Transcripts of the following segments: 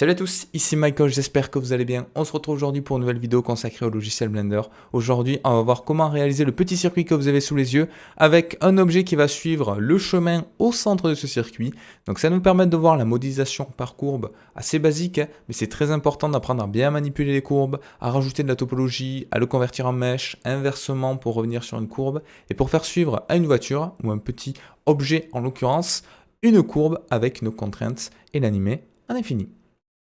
Salut à tous, ici Michael, j'espère que vous allez bien. On se retrouve aujourd'hui pour une nouvelle vidéo consacrée au logiciel Blender. Aujourd'hui, on va voir comment réaliser le petit circuit que vous avez sous les yeux avec un objet qui va suivre le chemin au centre de ce circuit. Donc ça va nous permettre de voir la modélisation par courbe assez basique, mais c'est très important d'apprendre à bien manipuler les courbes, à rajouter de la topologie, à le convertir en mèche, inversement pour revenir sur une courbe, et pour faire suivre à une voiture, ou un petit objet en l'occurrence, une courbe avec nos contraintes et l'animer à l'infini.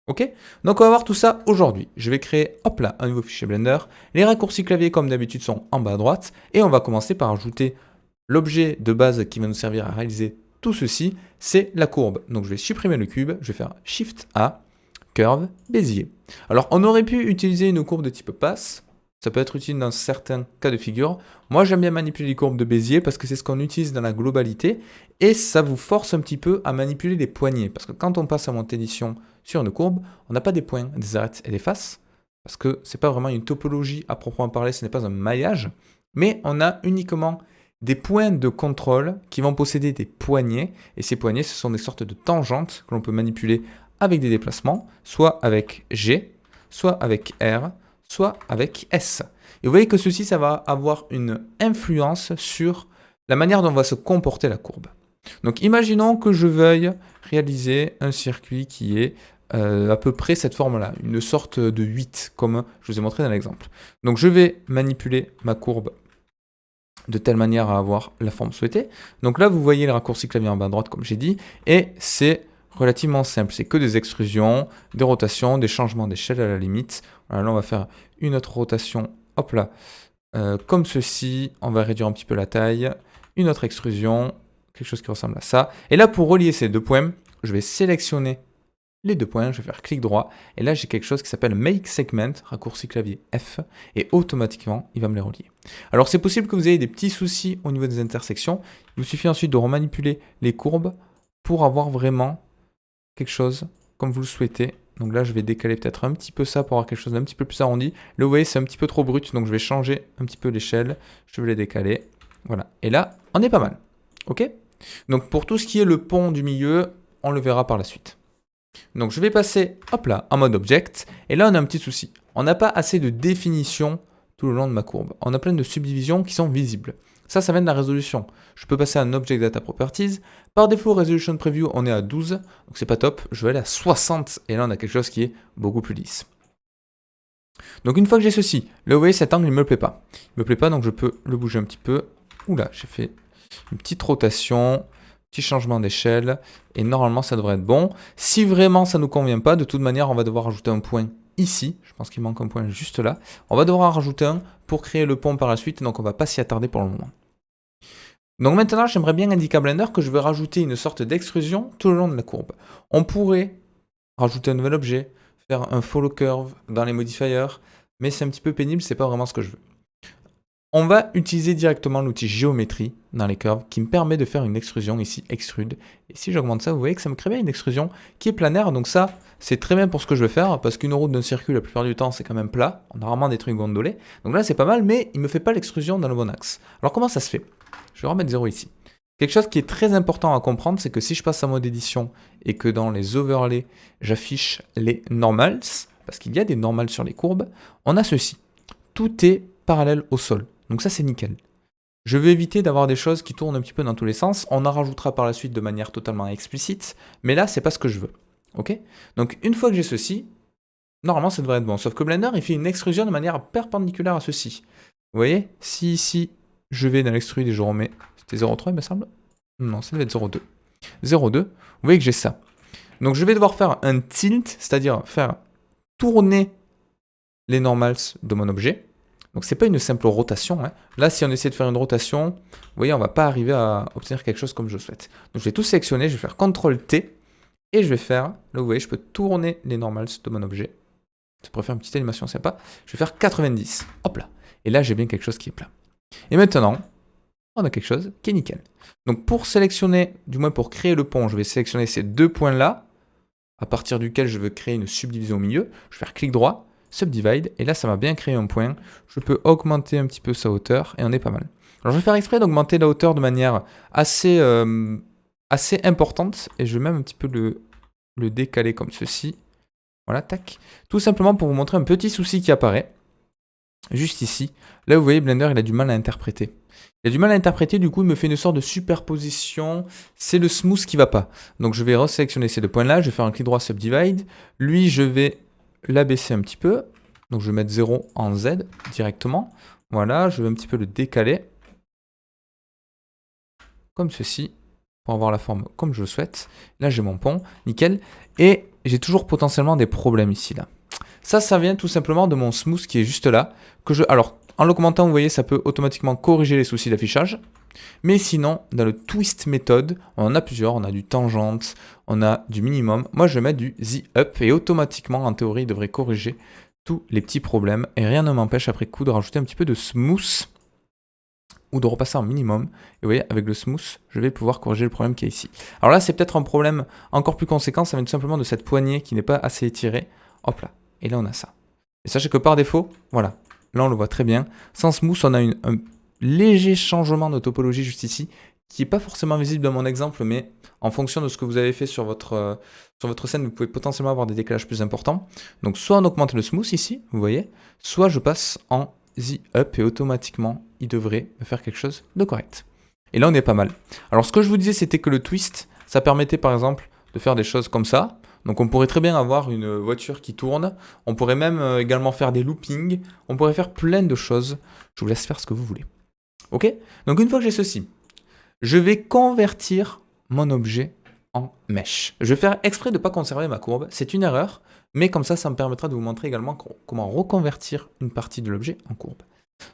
Ok, donc on va voir tout ça aujourd'hui. Je vais créer, hop là, un nouveau fichier Blender. Les raccourcis clavier, comme d'habitude, sont en bas à droite. Et on va commencer par ajouter l'objet de base qui va nous servir à réaliser tout ceci. C'est la courbe. Donc je vais supprimer le cube. Je vais faire Shift A, Curve, Bézier. Alors on aurait pu utiliser une courbe de type passe. Ça peut être utile dans certains cas de figure. Moi, j'aime bien manipuler les courbes de Bézier parce que c'est ce qu'on utilise dans la globalité et ça vous force un petit peu à manipuler les poignées. Parce que quand on passe à monter édition sur une courbe, on n'a pas des points, des arêtes et des faces parce que c'est pas vraiment une topologie à proprement parler, ce n'est pas un maillage, mais on a uniquement des points de contrôle qui vont posséder des poignées et ces poignées, ce sont des sortes de tangentes que l'on peut manipuler avec des déplacements, soit avec G, soit avec R, soit avec S. Et vous voyez que ceci, ça va avoir une influence sur la manière dont va se comporter la courbe. Donc imaginons que je veuille réaliser un circuit qui est à peu près cette forme-là, une sorte de 8, comme je vous ai montré dans l'exemple. Donc je vais manipuler ma courbe de telle manière à avoir la forme souhaitée. Donc là, vous voyez le raccourci clavier en bas à droite, comme j'ai dit, et c'est relativement simple. C'est que des extrusions, des rotations, des changements d'échelle à la limite. Voilà, là, on va faire une autre rotation, hop là, comme ceci. On va réduire un petit peu la taille. Une autre extrusion, quelque chose qui ressemble à ça. Et là, pour relier ces deux points, je vais sélectionner les deux points, je vais faire clic droit, et là j'ai quelque chose qui s'appelle Make Segment, raccourci clavier F, et automatiquement il va me les relier. Alors c'est possible que vous ayez des petits soucis au niveau des intersections, il vous suffit ensuite de remanipuler les courbes pour avoir vraiment quelque chose comme vous le souhaitez. Donc là je vais décaler peut-être un petit peu ça pour avoir quelque chose d'un petit peu plus arrondi. Là vous voyez c'est un petit peu trop brut, donc je vais changer un petit peu l'échelle, je vais les décaler, voilà. Et là on est pas mal, ok? Donc pour tout ce qui est le pont du milieu, on le verra par la suite. Donc je vais passer, hop là, en mode object, et là on a un petit souci. On n'a pas assez de définition tout le long de ma courbe. On a plein de subdivisions qui sont visibles. Ça vient de la résolution. Je peux passer à un Object Data Properties. Par défaut, Resolution Preview, on est à 12, donc c'est pas top. Je vais aller à 60, et là on a quelque chose qui est beaucoup plus lisse. Donc une fois que j'ai ceci, là vous voyez cet angle il me plaît pas. Il me plaît pas, donc je peux le bouger un petit peu. Oula, j'ai fait une petite rotation. Petit changement d'échelle, et normalement ça devrait être bon. Si vraiment ça ne nous convient pas, de toute manière on va devoir ajouter un point ici, je pense qu'il manque un point juste là. On va devoir en rajouter un pour créer le pont par la suite, donc on va pas s'y attarder pour le moment. Donc maintenant j'aimerais bien indiquer à Blender que je vais rajouter une sorte d'extrusion tout le long de la courbe. On pourrait rajouter un nouvel objet, faire un follow curve dans les modifiers, mais c'est un petit peu pénible, c'est pas vraiment ce que je veux. On va utiliser directement l'outil géométrie dans les curves qui me permet de faire une extrusion ici, extrude. Et si j'augmente ça, vous voyez que ça me crée bien une extrusion qui est planaire. Donc ça, c'est très bien pour ce que je veux faire parce qu'une route d'un circuit, la plupart du temps, c'est quand même plat. On a rarement des trucs gondolés. Donc là, c'est pas mal, mais il ne me fait pas l'extrusion dans le bon axe. Alors comment ça se fait? Je vais remettre 0 ici. Quelque chose qui est très important à comprendre, c'est que si je passe en mode édition et que dans les overlays, j'affiche les normals, parce qu'il y a des normals sur les courbes, on a ceci. Tout est parallèle au sol. Donc ça, c'est nickel. Je vais éviter d'avoir des choses qui tournent un petit peu dans tous les sens. On en rajoutera par la suite de manière totalement explicite. Mais là, c'est pas ce que je veux. Ok? Donc, une fois que j'ai ceci, normalement, ça devrait être bon. Sauf que Blender, il fait une extrusion de manière perpendiculaire à ceci. Vous voyez? Si ici, je vais dans l'extrude et je remets... C'était 0,3, il me semble? Non, ça devait être 0,2. 0,2. Vous voyez que j'ai ça. Donc, je vais devoir faire un tilt, c'est-à-dire faire tourner les normals de mon objet. Donc c'est pas une simple rotation. Hein. Là, si on essaie de faire une rotation, vous voyez, on va pas arriver à obtenir quelque chose comme je le souhaite. Donc je vais tout sélectionner, je vais faire CTRL-T, et je vais faire, là vous voyez, je peux tourner les normals de mon objet. Ça pourrait faire une petite animation sympa. Je vais faire 90, hop là. Et là, j'ai bien quelque chose qui est plat. Et maintenant, on a quelque chose qui est nickel. Donc pour sélectionner, du moins pour créer le pont, je vais sélectionner ces deux points-là, à partir duquel je veux créer une subdivision au milieu. Je vais faire clic droit, Subdivide, et là ça m'a bien créé un point. Je peux augmenter un petit peu sa hauteur, et on est pas mal. Alors je vais faire exprès d'augmenter la hauteur de manière assez importante, et je vais même un petit peu le décaler comme ceci. Voilà, tac. Tout simplement pour vous montrer un petit souci qui apparaît. Juste ici. Là, vous voyez, Blender, il a du mal à interpréter. Il a du mal à interpréter, du coup, il me fait une sorte de superposition. C'est le smooth qui va pas. Donc, je vais resélectionner ces deux points-là. Je vais faire un clic droit subdivide. Lui, je vais l'abaisser un petit peu. Donc, je vais mettre 0 en Z directement. Voilà, je vais un petit peu le décaler. Comme ceci. Pour avoir la forme comme je le souhaite. Là, j'ai mon pont. Nickel. Et j'ai toujours potentiellement des problèmes ici, là. Ça vient tout simplement de mon smooth qui est juste là. Alors, en le commentant, vous voyez, ça peut automatiquement corriger les soucis d'affichage. Mais sinon, dans le twist méthode, on en a plusieurs. On a du tangente, on a du minimum. Moi, je vais mettre du Z up et automatiquement, en théorie, il devrait corriger tous les petits problèmes. Et rien ne m'empêche après coup de rajouter un petit peu de smooth ou de repasser en minimum. Et vous voyez, avec le smooth, je vais pouvoir corriger le problème qui est ici. Alors là, c'est peut-être un problème encore plus conséquent. Ça vient tout simplement de cette poignée qui n'est pas assez étirée. Hop là. Et là, on a ça. Et sachez que par défaut, voilà, là, on le voit très bien. Sans smooth, on a un léger changement de topologie juste ici, qui n'est pas forcément visible dans mon exemple, mais en fonction de ce que vous avez fait sur votre scène, vous pouvez potentiellement avoir des décalages plus importants. Donc, soit on augmente le smooth ici, vous voyez, soit je passe en Z-up et automatiquement, il devrait me faire quelque chose de correct. Et là, on est pas mal. Alors, ce que je vous disais, c'était que le twist, ça permettait par exemple de faire des choses comme ça. Donc on pourrait très bien avoir une voiture qui tourne, on pourrait même également faire des loopings, on pourrait faire plein de choses. Je vous laisse faire ce que vous voulez. Ok? Donc une fois que j'ai ceci, je vais convertir mon objet en mesh. Je vais faire exprès de ne pas conserver ma courbe, c'est une erreur, mais comme ça, ça me permettra de vous montrer également comment reconvertir une partie de l'objet en courbe.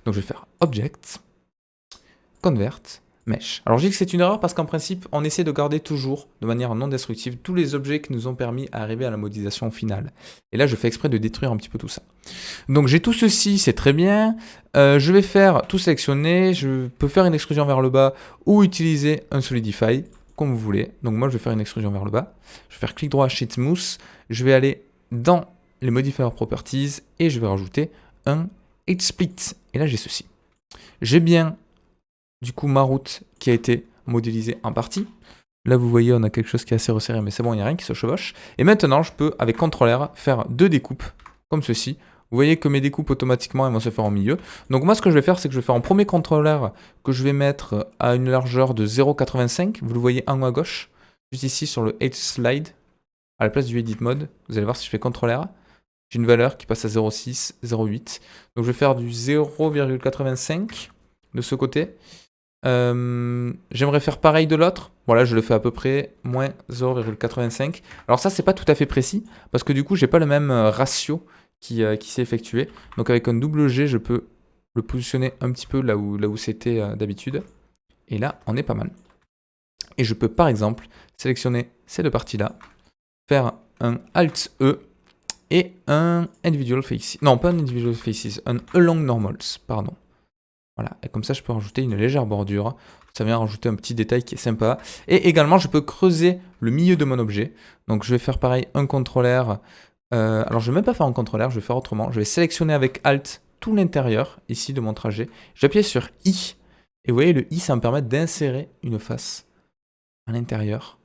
Donc je vais faire Object, Convert, Mesh. Alors je dis que c'est une erreur parce qu'en principe, on essaie de garder toujours, de manière non destructive, tous les objets qui nous ont permis d'arriver à la modélisation finale. Et là, je fais exprès de détruire un petit peu tout ça. Donc j'ai tout ceci, c'est très bien. Je vais faire tout sélectionner. Je peux faire une extrusion vers le bas ou utiliser un Solidify, comme vous voulez. Donc moi, je vais faire une extrusion vers le bas. Je vais faire clic droit, Sheet Smooth. Je vais aller dans les Modifier Properties et je vais rajouter un Edge Split. Et là, j'ai ceci. J'ai bien du coup ma route qui a été modélisée en partie. Là vous voyez on a quelque chose qui est assez resserré mais c'est bon, il n'y a rien qui se chevauche. Et maintenant je peux avec CTRL R faire deux découpes comme ceci. Vous voyez que mes découpes automatiquement elles vont se faire au milieu. Donc moi ce que je vais faire c'est que je vais faire en premier CTRL R que je vais mettre à une largeur de 0,85. Vous le voyez en haut à gauche. Juste ici sur le Edge Slide à la place du Edit Mode. Vous allez voir si je fais CTRL R. J'ai une valeur qui passe à 0,6, 0,8. Donc je vais faire du 0,85 de ce côté. J'aimerais faire pareil de l'autre. Voilà, je le fais à peu près moins 0,85. Alors ça, c'est pas tout à fait précis parce que du coup, j'ai pas le même ratio qui s'est effectué. Donc avec un double G, je peux le positionner un petit peu là où c'était d'habitude. Et là, on est pas mal. Et je peux par exemple sélectionner ces deux parties-là, faire un Alt-E et un Individual Faces. Non, pas un Individual Faces, un Along Normals, pardon. Voilà, et comme ça je peux rajouter une légère bordure, ça vient rajouter un petit détail qui est sympa. Et également je peux creuser le milieu de mon objet, donc je vais faire pareil, un CTRL R, alors je ne vais même pas faire un CTRL R, je vais faire autrement, je vais sélectionner avec Alt tout l'intérieur ici de mon trajet, j'appuie sur I, et vous voyez le I ça va me permet d'insérer une face à l'intérieur.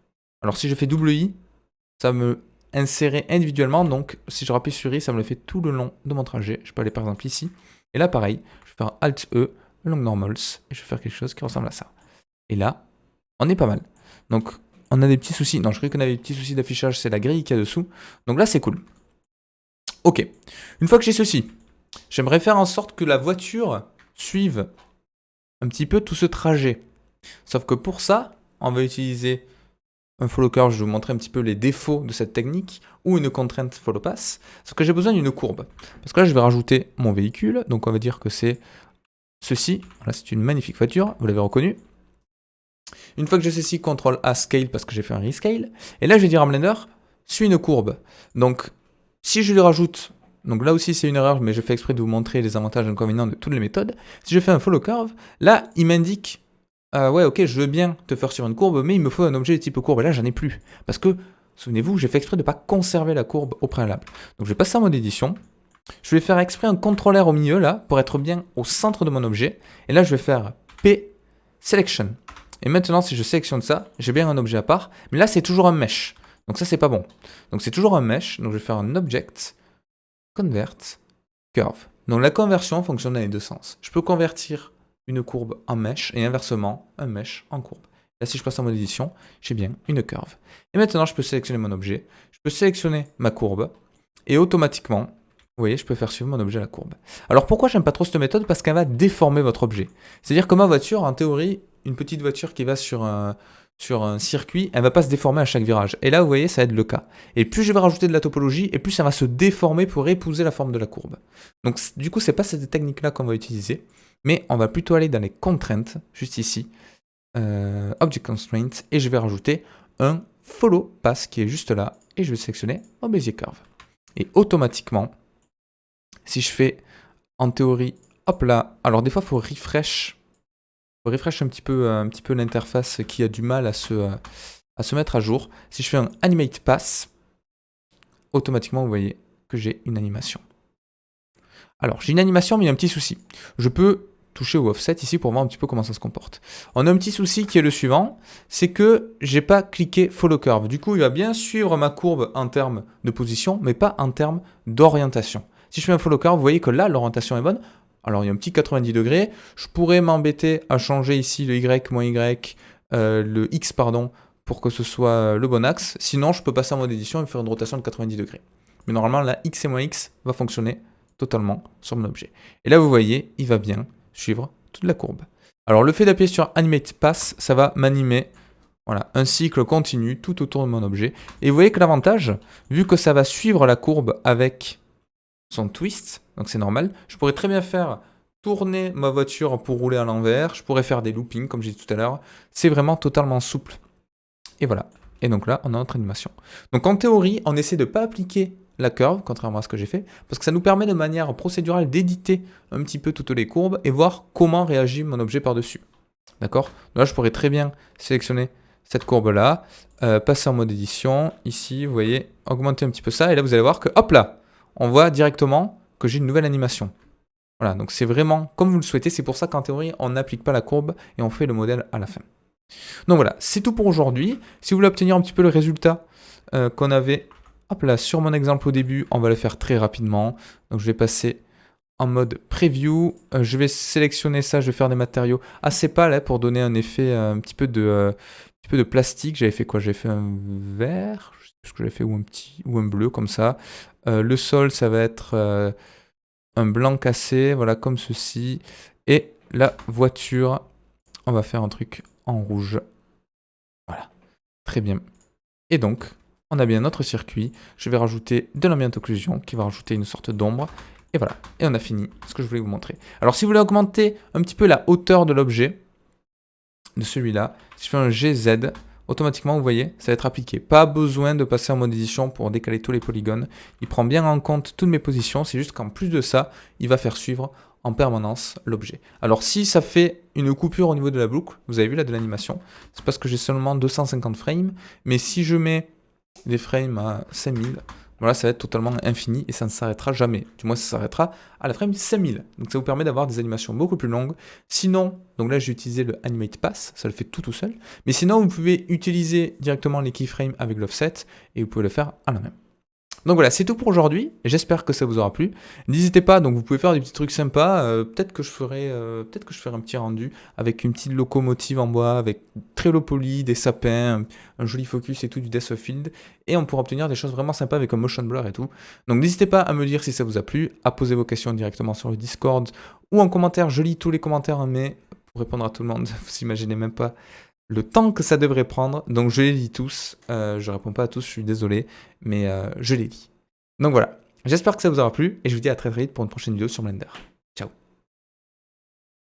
Alors si je fais double I, ça va me insérer individuellement, donc si je rappuie sur I, ça me le fait tout le long de mon trajet, je peux aller par exemple ici, et là pareil, je vais faire Alt-E, Long Normals, et je vais faire quelque chose qui ressemble à ça. Et là, on est pas mal. Donc, on a des petits soucis. Non, je croyais qu'on avait des petits soucis d'affichage, c'est la grille qu'il y a dessous. Donc là, c'est cool. Ok. Une fois que j'ai ceci, j'aimerais faire en sorte que la voiture suive un petit peu tout ce trajet. Sauf que pour ça, on va utiliser un follow curve. Je vais vous montrer un petit peu les défauts de cette technique, ou une contrainte follow pass. Sauf que j'ai besoin d'une courbe. Parce que là, je vais rajouter mon véhicule. Donc, on va dire que c'est ceci. Voilà, c'est une magnifique voiture. Vous l'avez reconnu. Une fois que j'ai ceci, CTRL A Scale parce que j'ai fait un rescale. Et là, je vais dire à Blender, suis une courbe. Donc, si je lui rajoute, donc là aussi c'est une erreur, mais je fais exprès de vous montrer les avantages et inconvénients de toutes les méthodes. Si je fais un follow curve, là, il m'indique, ouais, ok, je veux bien te faire sur une courbe, mais il me faut un objet de type courbe. Et là, j'en ai plus. Parce que, souvenez-vous, j'ai fait exprès de ne pas conserver la courbe au préalable. Donc, je vais passer en mode édition. Je vais faire exprès un CTRL R au milieu, là, pour être bien au centre de mon objet. Et là, je vais faire P Selection. Et maintenant, si je sélectionne ça, j'ai bien un objet à part. Mais là, c'est toujours un mesh. Donc ça, c'est pas bon. Donc c'est toujours un mesh. Donc je vais faire un object, convert, curve. Donc la conversion fonctionne dans les deux sens. Je peux convertir une courbe en mesh et inversement, un mesh en courbe. Là, si je passe en mode édition, j'ai bien une curve. Et maintenant, je peux sélectionner mon objet. Je peux sélectionner ma courbe et automatiquement, vous voyez, je peux faire suivre mon objet à la courbe. Alors pourquoi j'aime pas trop cette méthode? Parce qu'elle va déformer votre objet. C'est-à-dire que ma voiture, en théorie, une petite voiture qui va sur un circuit, elle va pas se déformer à chaque virage. Et là, vous voyez, ça va être le cas. Et plus je vais rajouter de la topologie, et plus ça va se déformer pour épouser la forme de la courbe. Donc du coup, c'est pas cette technique-là qu'on va utiliser, mais on va plutôt aller dans les contraintes, juste ici, Object Constraint, et je vais rajouter un Follow Path qui est juste là, et je vais sélectionner mon Bezier Curve. Et automatiquement, si je fais en théorie, hop là, alors des fois il faut refresh un petit peu l'interface qui a du mal à se mettre à jour. Si je fais un Animate Path, automatiquement vous voyez que j'ai une animation. Alors j'ai une animation mais il y a un petit souci. Je peux toucher au offset ici pour voir un petit peu comment ça se comporte. On a un petit souci qui est le suivant, c'est que j'ai pas cliqué Follow Curve. Du coup il va bien suivre ma courbe en termes de position mais pas en termes d'orientation. Si je fais un Follow Curve, vous voyez que là l'orientation est bonne. Alors il y a un petit 90 degrés, je pourrais m'embêter à changer ici le Y, moins Y, le X pardon, pour que ce soit le bon axe. Sinon je peux passer en mode édition et faire une rotation de 90 degrés. Mais normalement la X et moins X va fonctionner totalement sur mon objet. Et là vous voyez, il va bien suivre toute la courbe. Alors le fait d'appuyer sur Animate Path, ça va m'animer voilà, un cycle continu tout autour de mon objet. Et vous voyez que l'avantage, vu que ça va suivre la courbe avec son twist, donc c'est normal, je pourrais très bien faire tourner ma voiture pour rouler à l'envers, je pourrais faire des loopings comme j'ai dit tout à l'heure, c'est vraiment totalement souple. Et voilà, et donc là on a notre animation. Donc en théorie, on essaie de ne pas appliquer la curve, contrairement à ce que j'ai fait, parce que ça nous permet de manière procédurale d'éditer un petit peu toutes les courbes et voir comment réagit mon objet par-dessus. D'accord? Là je pourrais très bien sélectionner cette courbe-là, passer en mode édition, ici vous voyez, augmenter un petit peu ça, et là vous allez voir que hop là, on voit directement que j'ai une nouvelle animation. Voilà, donc c'est vraiment comme vous le souhaitez, c'est pour ça qu'en théorie, on n'applique pas la courbe et on fait le modèle à la fin. Donc voilà, c'est tout pour aujourd'hui. Si vous voulez obtenir un petit peu le résultat qu'on avait hop là, sur mon exemple au début, on va le faire très rapidement. Donc je vais passer en mode preview, je vais sélectionner ça, je vais faire des matériaux assez pâles pour donner un effet un petit peu de plastique. J'avais fait quoi? J'avais fait un vert, je sais plus ce que j'avais fait, ou un bleu comme ça. Le sol, ça va être un blanc cassé, voilà, comme ceci. Et la voiture, on va faire un truc en rouge. Voilà, très bien. Et donc, on a bien notre circuit. Je vais rajouter de l'ambient occlusion qui va rajouter une sorte d'ombre. Et voilà, et on a fini ce que je voulais vous montrer. Alors si vous voulez augmenter un petit peu la hauteur de l'objet, de celui-là, si je fais un GZ, automatiquement, vous voyez, ça va être appliqué. Pas besoin de passer en mode édition pour décaler tous les polygones. Il prend bien en compte toutes mes positions. C'est juste qu'en plus de ça, il va faire suivre en permanence l'objet. Alors si ça fait une coupure au niveau de la boucle, vous avez vu là de l'animation, c'est parce que j'ai seulement 250 frames. Mais si je mets des frames à 5000, voilà, ça va être totalement infini et ça ne s'arrêtera jamais. Du moins, ça s'arrêtera à la frame 5000. Donc ça vous permet d'avoir des animations beaucoup plus longues. Sinon, donc là j'ai utilisé le Animate Path, ça le fait tout seul. Mais sinon, vous pouvez utiliser directement les keyframes avec l'offset et vous pouvez le faire à la main. Donc voilà, c'est tout pour aujourd'hui. J'espère que ça vous aura plu. N'hésitez pas, donc vous pouvez faire des petits trucs sympas. Peut-être que je ferai un petit rendu avec une petite locomotive en bois, avec très low poly, des sapins, un joli focus et tout du depth of field. Et on pourra obtenir des choses vraiment sympas avec un motion blur et tout. Donc n'hésitez pas à me dire si ça vous a plu, à poser vos questions directement sur le Discord ou en commentaire. Je lis tous les commentaires, mais pour répondre à tout le monde, vous imaginez même pas le temps que ça devrait prendre, donc je les lis tous, je réponds pas à tous, je suis désolé, mais je les lis. Donc voilà, j'espère que ça vous aura plu, et je vous dis à très très vite pour une prochaine vidéo sur Blender.